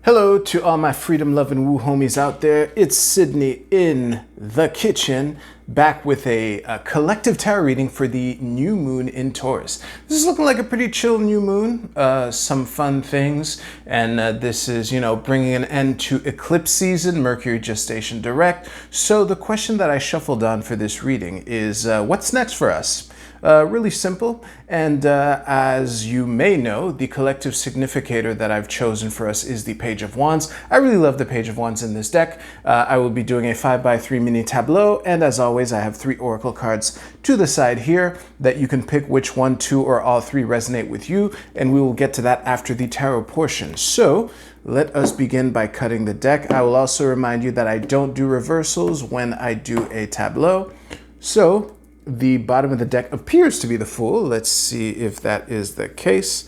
Hello to all my freedom loving woo homies out there. It's Sydney in the kitchen, back with a collective tarot reading for the new moon in Taurus. This is looking like a pretty chill new moon, some fun things, and this is, bringing an end to eclipse season, Mercury gestation direct. So the question that I shuffled on for this reading is, what's next for us? Really simple, and as you may know, the collective significator that I've chosen for us is the Page of Wands. I really love the Page of Wands in this deck. I will be doing a 5x3 mini tableau, and as always, I have 3 oracle cards to the side here that you can pick which one, 2, or all 3 resonate with you, and we will get to that after the tarot portion. So let us begin by cutting the deck. I will also remind you that I don't do reversals when I do a tableau. So the bottom of the deck appears to be the Fool. Let's see if that is the case.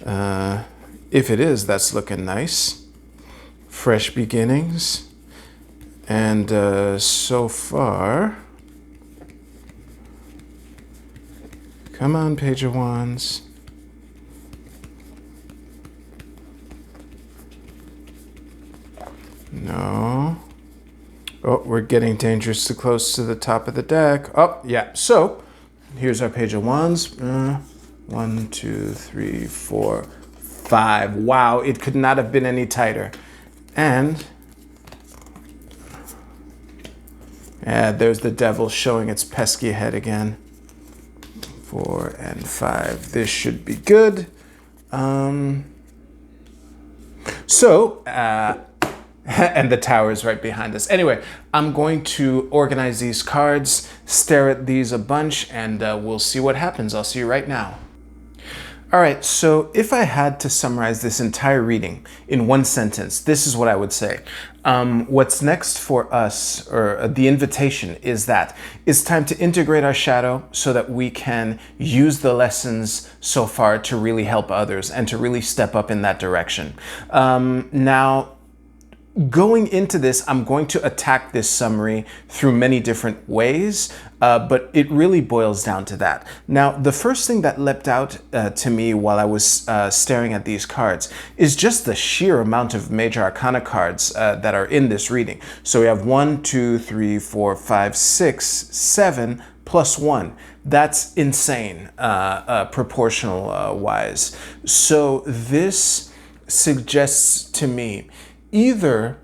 If it is, that's looking nice. Fresh beginnings. And so far, come on, Page of Wands. No. Oh, we're getting dangerously close to the top of the deck. Oh, yeah. So here's our Page of Wands. 1, 2, 3, 4, 5. Wow, it could not have been any tighter. And there's the devil showing its pesky head again. 4 and 5. This should be good. And the tower is right behind us. Anyway, I'm going to organize these cards, stare at these a bunch, and we'll see what happens. I'll see you right now. All right, so if I had to summarize this entire reading in one sentence, this is what I would say. What's next for us, or the invitation, is that it's time to integrate our shadow so that we can use the lessons so far to really help others and to really step up in that direction. Now, going into this, I'm going to attack this summary through many different ways, but it really boils down to that. Now, the first thing that leapt out to me while I was staring at these cards is just the sheer amount of major arcana cards that are in this reading. So we have 1, 2, 3, 4, 5, 6, 7 plus 1. That's insane, proportional wise. So this suggests to me either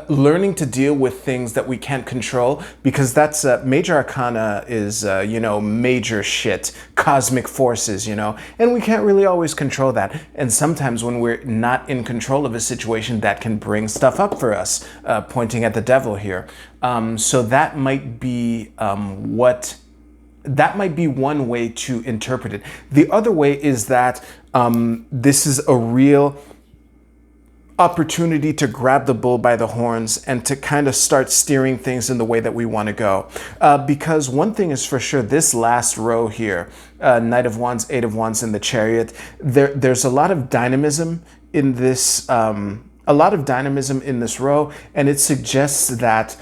learning to deal with things that we can't control, because that's major arcana is major shit, cosmic forces, and we can't really always control that. And sometimes when we're not in control of a situation, that can bring stuff up for us, pointing at the devil here. So that might be that might be one way to interpret it. The other way is that this is a real opportunity to grab the bull by the horns and to kind of start steering things in the way that we want to go. Because one thing is for sure, this last row here, Knight of Wands, 8 of Wands, and the Chariot, there's a lot of dynamism in this, row, and it suggests that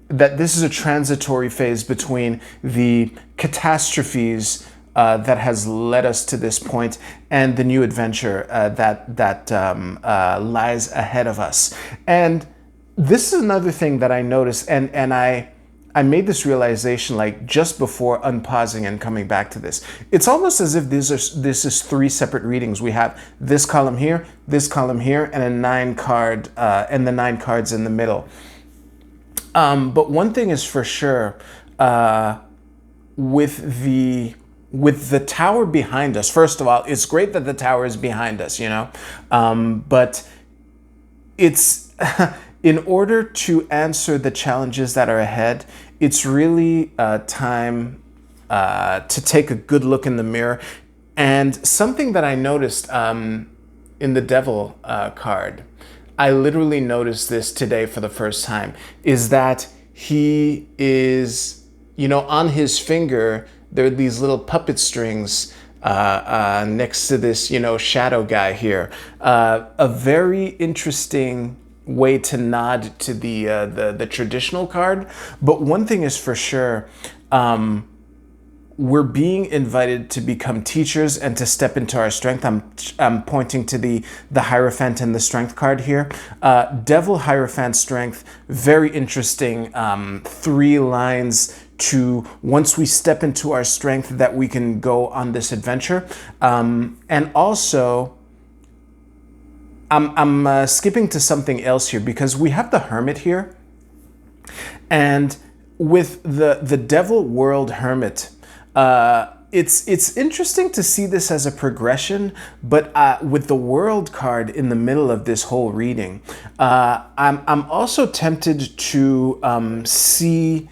that this is a transitory phase between the catastrophes that has led us to this point and the new adventure that lies ahead of us. And this is another thing that I noticed, and I made this realization like just before unpausing and coming back to this. It's almost as if this is 3 separate readings. We have this column here, and a 9 card, and the 9 cards in the middle. But one thing is for sure, with the tower behind us, first of all, it's great that the tower is behind us, but it's, in order to answer the challenges that are ahead, it's really time to take a good look in the mirror. And something that I noticed in the devil card, I literally noticed this today for the first time, is that he is, on his finger, there are these little puppet strings next to this, shadow guy here. A very interesting way to nod to the traditional card. But one thing is for sure, we're being invited to become teachers and to step into our strength. I'm pointing to the Hierophant and the Strength card here. Devil, Hierophant, Strength, very interesting. 3 lines to once we step into our strength that we can go on this adventure. And also, I'm skipping to something else here because we have the Hermit here. And with the Devil World Hermit, it's interesting to see this as a progression, but with the World card in the middle of this whole reading, I'm also tempted to see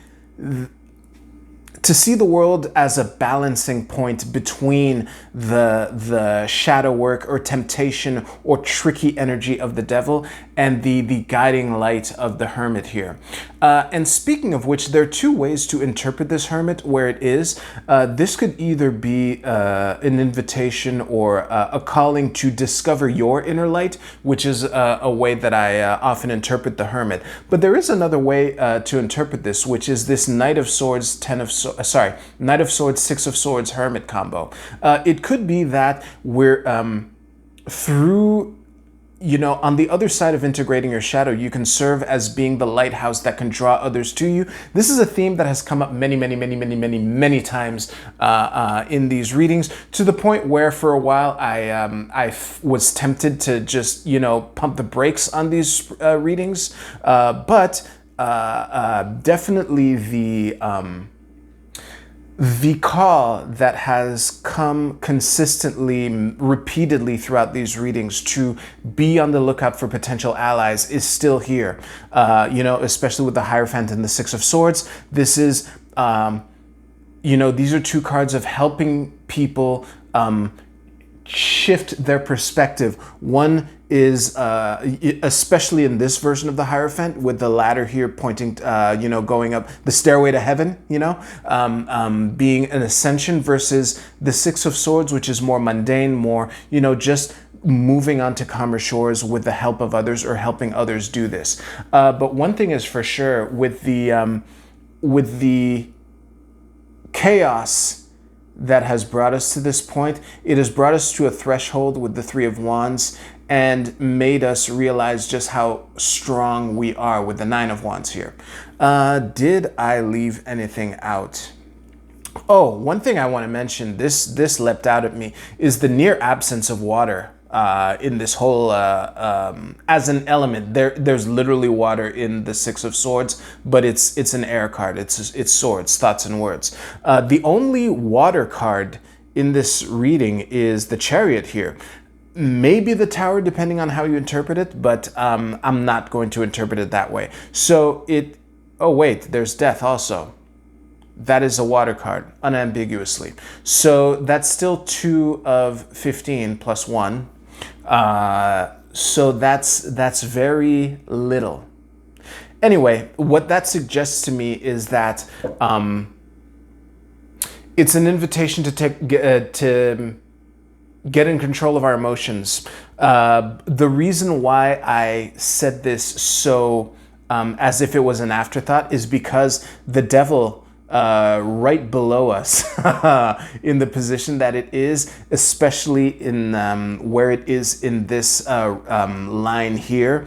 the world as a balancing point between the shadow work or temptation or tricky energy of the devil and the guiding light of the hermit here. And speaking of which, there are 2 ways to interpret this hermit where it is. This could either be an invitation or a calling to discover your inner light, which is a way that I often interpret the hermit. But there is another way to interpret this, which is this Knight of Swords, Knight of Swords, 6 of Swords hermit combo. It could be that we're through, on the other side of integrating your shadow, you can serve as being the lighthouse that can draw others to you. This is a theme that has come up many times in these readings, to the point where for a while I was tempted to just, pump the brakes on these readings. But definitely the call that has come consistently, repeatedly throughout these readings to be on the lookout for potential allies is still here. Especially with the Hierophant and the 6 of Swords. This is, these are 2 cards of helping people shift their perspective. One is, especially in this version of the Hierophant, with the ladder here pointing, going up the stairway to heaven, being an ascension, versus the 6 of Swords, which is more mundane, more, just moving on to calmer shores with the help of others or helping others do this. But one thing is for sure, with the chaos that has brought us to this point, it has brought us to a threshold with the 3 of Wands and made us realize just how strong we are with the 9 of Wands here. Did I leave anything out? Oh, one thing I want to mention, this leapt out at me, is the near absence of water in this whole, as an element. There's literally water in the 6 of Swords, but it's an air card. It's swords, thoughts, and words. The only water card in this reading is the Chariot here. Maybe the Tower, depending on how you interpret it, but I'm not going to interpret it that way. So oh wait, there's Death also. That is a water card, unambiguously. So that's still 2 of 15 plus 1. So that's very little. Anyway, what that suggests to me is that it's an invitation to get in control of our emotions. The reason why I said this so as if it was an afterthought is because the devil right below us in the position that it is, especially in where it is in this line here,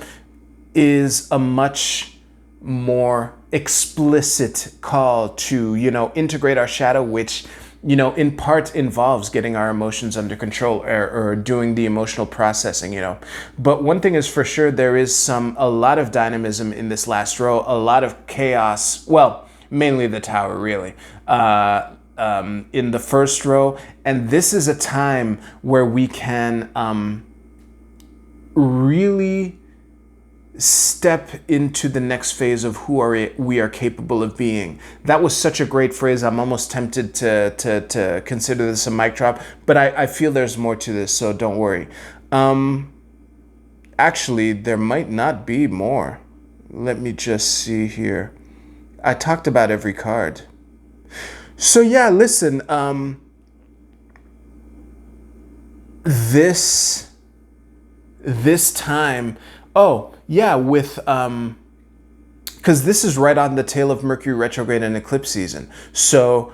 is a much more explicit call to, integrate our shadow, which, in part involves getting our emotions under control or doing the emotional processing, But one thing is for sure, there is a lot of dynamism in this last row, a lot of chaos. Well, mainly the Tower, really, in the first row. And this is a time where we can really step into the next phase of who we are capable of being. That was such a great phrase. I'm almost tempted to consider this a mic drop, but I feel there's more to this, so don't worry. Actually, there might not be more. Let me just see here. I talked about every card. So yeah, listen, this time, oh yeah, with, because this is right on the tail of Mercury retrograde and eclipse season. So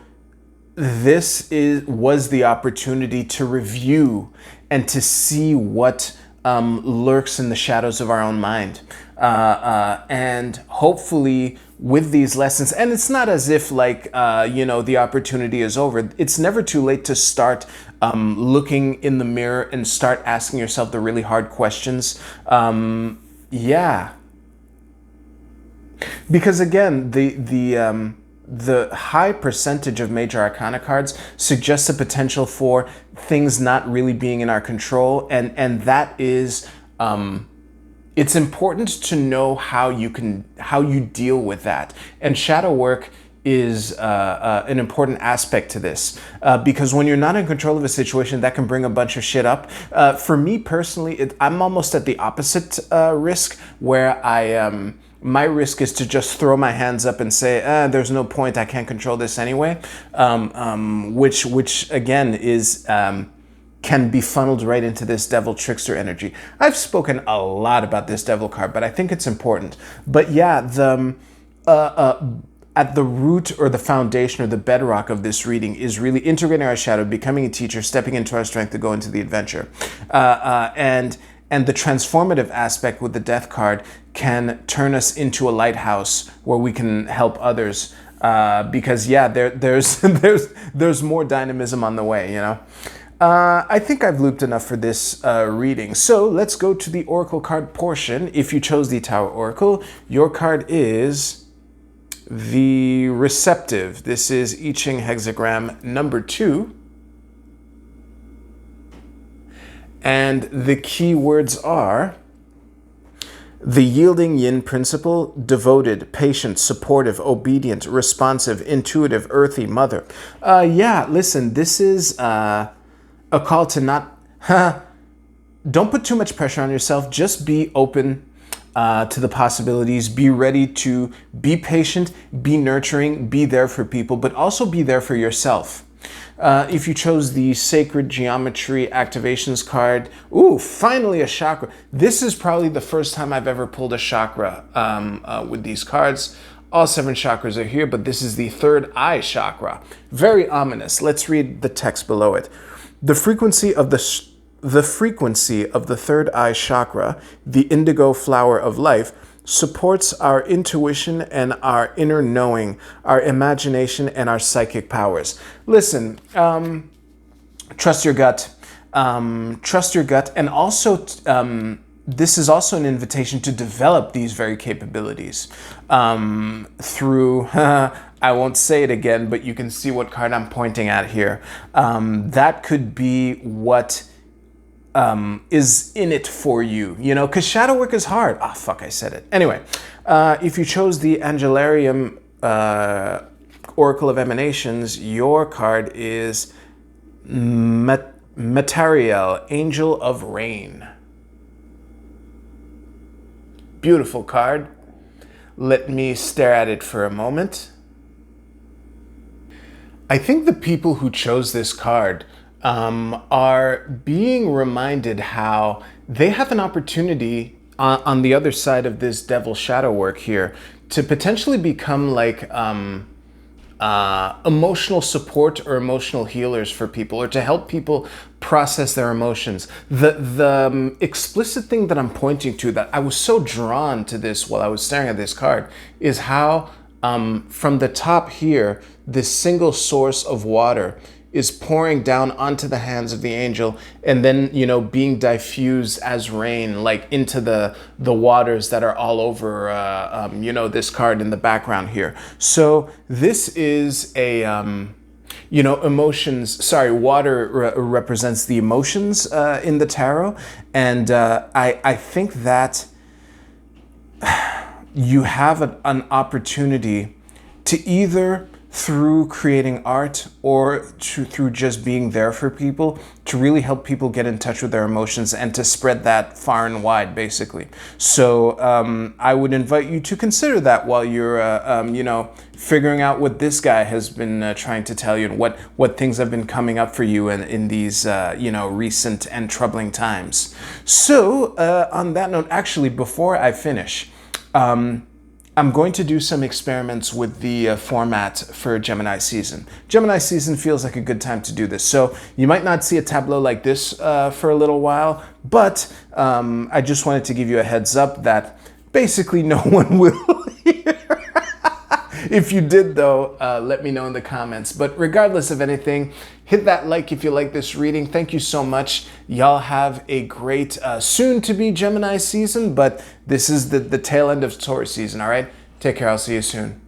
was the opportunity to review and to see what lurks in the shadows of our own mind. And hopefully with these lessons, and it's not as if like, the opportunity is over. It's never too late to start looking in the mirror and start asking yourself the really hard questions. Yeah. Because again, the high percentage of major arcana cards suggests a potential for things not really being in our control, and that is it's important to know how you deal with that. And shadow work is an important aspect to this, because when you're not in control of a situation, that can bring a bunch of shit up. For me personally, I'm almost at the opposite risk, where my risk is to just throw my hands up and say, there's no point, I can't control this anyway, which again is can be funneled right into this devil trickster energy. I've spoken a lot about this devil card, but I think it's important. But yeah, at the root or the foundation or the bedrock of this reading is really integrating our shadow, becoming a teacher, stepping into our strength to go into the adventure. And the transformative aspect with the death card can turn us into a lighthouse where we can help others. Because yeah, there's more dynamism on the way, you know. I think I've looped enough for this reading. So let's go to the Oracle card portion. If you chose the Tower Oracle, your card is the Receptive. This is I Ching hexagram number 2. And the key words are the yielding yin principle, devoted, patient, supportive, obedient, responsive, intuitive, earthy, mother. Yeah, listen, this is a call to not, don't put too much pressure on yourself. Just be open to the possibilities. Be ready to be patient, be nurturing, be there for people, but also be there for yourself. If you chose the Sacred Geometry Activations card, ooh, finally a chakra. This is probably the first time I've ever pulled a chakra with these cards. All 7 chakras are here, but this is the third eye chakra. Very ominous. Let's read the text below it. The frequency of the third eye chakra, the indigo flower of life, supports our intuition and our inner knowing, our imagination and our psychic powers. Listen, trust your gut. Trust your gut. And also, this is also an invitation to develop these very capabilities through, I won't say it again, but you can see what card I'm pointing at here. That could be what is in it for you, you know, because shadow work is hard. Ah, fuck, I said it. Anyway, if you chose the Angelarium Oracle of Emanations, your card is Materiel, Angel of Rain. Beautiful card. Let me stare at it for a moment. I think the people who chose this card are being reminded how they have an opportunity on the other side of this devil shadow work here to potentially become like emotional support or emotional healers for people, or to help people process their emotions. The explicit thing that I'm pointing to, that I was so drawn to this while I was staring at this card, is how from the top here, this single source of water is pouring down onto the hands of the angel, and then, you know, being diffused as rain, like into the waters that are all over, you know, this card in the background here. So this is a, you know, emotions, sorry, water represents the emotions in the tarot. And I think that you have an opportunity to either through creating art or through just being there for people, to really help people get in touch with their emotions and to spread that far and wide, basically. So I would invite you to consider that while you're, you know, figuring out what this guy has been trying to tell you, and what things have been coming up for you in these, you know, recent and troubling times. So on that note, actually, before I finish, I'm going to do some experiments with the format for Gemini season. Gemini season feels like a good time to do this. So you might not see a tableau like this for a little while, but I just wanted to give you a heads up that basically no one will hear. If you did though, let me know in the comments. But regardless of anything, hit that like if you like this reading. Thank you so much. Y'all have a great soon-to-be Gemini season, but this is the tail end of Taurus season, all right? Take care. I'll see you soon.